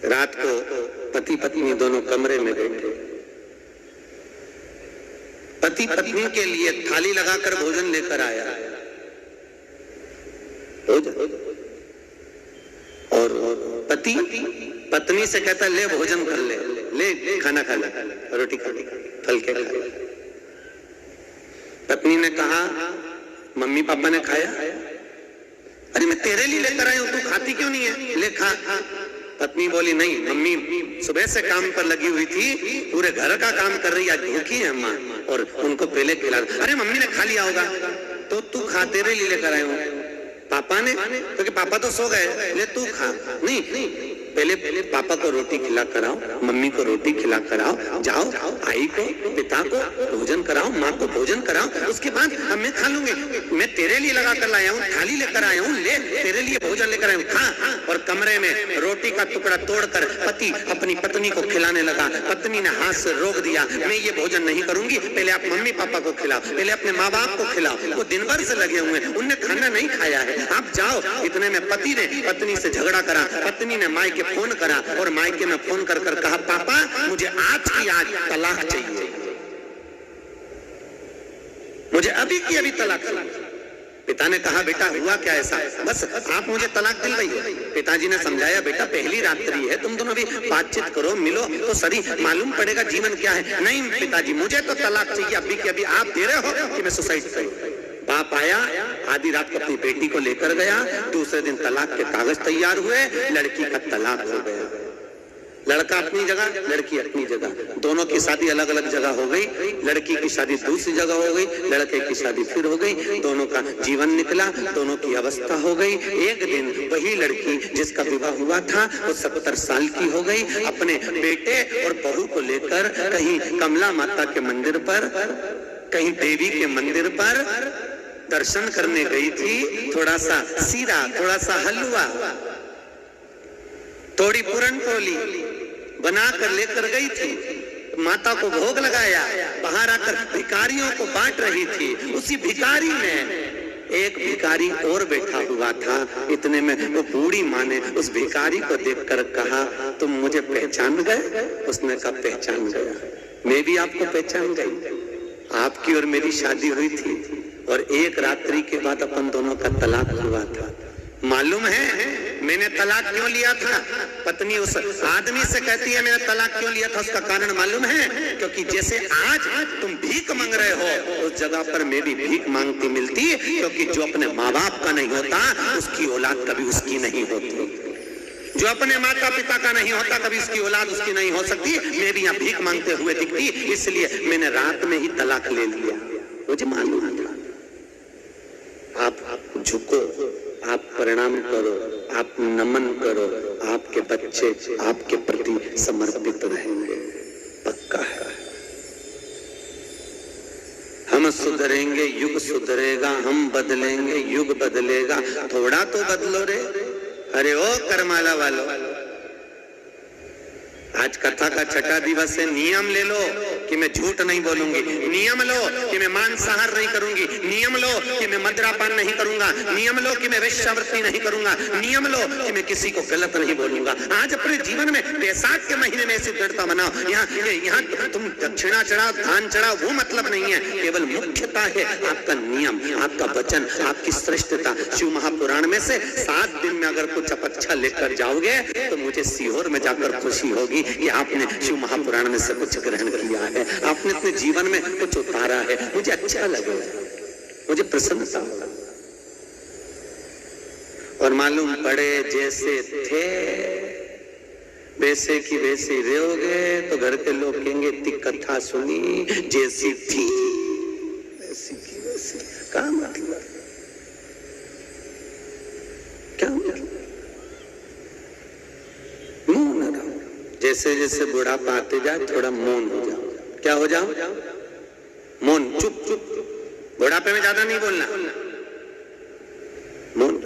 रात को पति पत्नी दोनों कमरे में बैठे, पति पत्नी के लिए थाली लगाकर भोजन लेकर आया और पति पत्नी से कहता ले भोजन कर ले, ले खाना खा ले, रोटी खा ले, फल के खा ले। पत्नी ने कहा मम्मी पापा ने खाया, अरे मैं तेरे लिए लेकर आई हूं, तू खाती क्यों नहीं है, ले खा। पत्नी बोली नहीं मम्मी सुबह से काम पर लगी हुई थी, पूरे घर का काम कर रही है, आज भूखी है अम्मा और उनको पहले खिला। अरे मम्मी ने खा लिया होगा तो तू खा, तेरे लिए लेकर आए हूं। पापा ने, क्योंकि पापा तो सो गए, ले तू खा। नहीं पहले पापा को रोटी खिला कर आओ, मम्मी को रोटी खिला कर आओ, जाओ भाई को पिता को भोजन कराओ, माँ को भोजन कराओ, उसके बाद मैं खा लूंगी। मैं तेरे लिए लगा कर लाया हूँ, थाली लेकर आया हूँ, ले तेरे लिए भोजन लेकर आया हूँ, खा। और कमरे में रोटी का टुकड़ा तोड़कर पति अपनी पत्नी को खिलाने लगा। पत्नी ने हाथ से रोक दिया, मैं ये भोजन नहीं करूंगी, पहले आप मम्मी पापा को खिलाओ, पहले अपने माँ बाप को खिलाओ, वो दिन भर से लगे हुए हैं, उनने खाना नहीं खाया है, आप जाओ। इतने में पति ने पत्नी से झगड़ा करा, पत्नी ने माई के फोन करा और मायके में फोन कर कर कहा पापा मुझे आज की आज तलाक चाहिए, मुझे अभी की अभी तलाक चाहिए। पिता ने कहा बेटा हुआ क्या ऐसा, बस आप मुझे तलाक दिलवाइए। पिताजी ने समझाया बेटा पहली रात्रि है, तुम दोनों भी बातचीत करो, मिलो तो सही मालूम पड़ेगा जीवन क्या है। नहीं पिताजी मुझे तो तलाक चाहिए अभी की अभी, आप दे रहे हो कि मैं सुसाइड करूं। बाप आया, आधी रात को अपनी बेटी को लेकर गया, दूसरे दिन तलाक के कागज तैयार हुए, लड़की का तलाक हो गया। लड़का अपनी जगह, लड़की अपनी जगह, दोनों की शादी अलग अलग जगह हो गई। लड़की की शादी दूसरी जगह हो गई, लड़के की शादी फिर हो गई, दोनों का जीवन निकला, दोनों की अवस्था हो गई। एक दिन वही लड़की जिसका विवाह हुआ था वो 70 साल की हो गई, अपने बेटे और बहू को लेकर कहीं कमला माता के मंदिर पर, कहीं देवी के मंदिर पर दर्शन करने गई थी। थोड़ा सा सीरा, थोड़ा सा हलवा, थोड़ी पूरन पोली बना कर लेकर गई थी, माता को भोग लगाया, बाहर आकर भिखारियों को बांट रही थी। उसी भिखारी में एक भिखारी और बैठा हुआ था। इतने में वो बूढ़ी माँ ने उस भिखारी को देखकर कहा तुम मुझे पहचान गए? उसने कहा पहचान गया, मैं भी आपको पहचान गई, आपकी और मेरी शादी हुई थी और एक रात्रि के बाद अपन दोनों का तलाक हुआ था। मालूम है मैंने तलाक क्यों लिया था? पत्नी उस आदमी से कहती है मैंने तलाक क्यों लिया था, उसका कारण मालूम है? क्योंकि जैसे आज तुम भीख मांग रहे हो, उस जगह पर मैं भी भीख मांगती मिलती, क्योंकि जो अपने माँ बाप का नहीं होता उसकी औलाद कभी उसकी नहीं होती, जो अपने माता पिता का नहीं होता कभी उसकी औलाद उसकी नहीं हो सकती। मैं भी यहाँ भीख मांगते हुए दिखती, इसलिए मैंने रात में ही तलाक ले लिया। मुझे मालूम था। आप झुको, आप प्रणाम करो, आप नमन करो, आपके बच्चे आपके प्रति समर्पित रहेंगे, पक्का है। हम सुधरेंगे, युग सुधरेगा, हम बदलेंगे, युग बदलेगा, थोड़ा तो बदलो रे। अरे ओ करमाला वालों, आज कथा का छठा दिवस है, नियम ले लो कि मैं झूठ नहीं बोलूंगी, नियम लो कि मैं मांसाहार नहीं करूंगी, नियम लो कि मैं मदिरापान नहीं करूंगा, नियम लो कि मैं वेश्यावृत्ति नहीं करूंगा, नियम लो कि मैं किसी को गलत नहीं बोलूंगा। आज अपने जीवन में बैसाख के महीने में ऐसी दृढ़ता बनाओ। यहाँ तुम दक्षिणा चढ़ाओ, दान चढ़ाओ, वो मतलब नहीं है, केवल मुख्यता है आपका नियम, आपका वचन, आपकी श्रेष्ठता। शिव महापुराण में से 7 दिन में अगर कुछ आप अच्छा लेकर जाओगे तो मुझे सीहोर में जाकर खुशी होगी कि आपने शिव महापुराण में से कुछ ग्रहण किया है, आपने अपने जीवन में कुछ उतारा है। मुझे अच्छा लगे, मुझे प्रसन्नता होगा। और मालूम पड़े जैसे थे वैसे की वैसे रहोगे तो घर के लोग कहेंगे इतनी कथा सुनी, जैसी थी वैसी की वैसी। क्या मतलब, क्या मतलब? जैसे जैसे बुढ़ापा आते जाए थोड़ा मौन हो जाओ। क्या हो जाओ? मौन, चुप चुप। बुढ़ापे में ज्यादा नहीं बोलना, मौन।